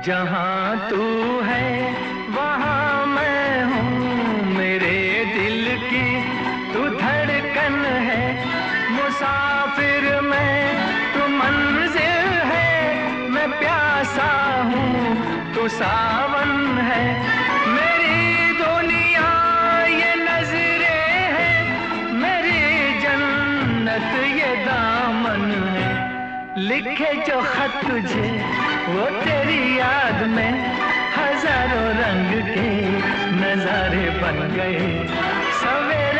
जहाँ तू है वहाँ मैं हूँ, मेरे दिल की तू धड़कन है। मुसाफिर मैं, तू मंजिल है, मैं प्यासा हूँ, तू सावन है। मेरी दुनिया ये नजरें हैं, मेरी जन्नत ये दामन है। लिखे जो खत तुझे वो तेरी याद में, हजारों रंग के नजारे बन गए। सवेरे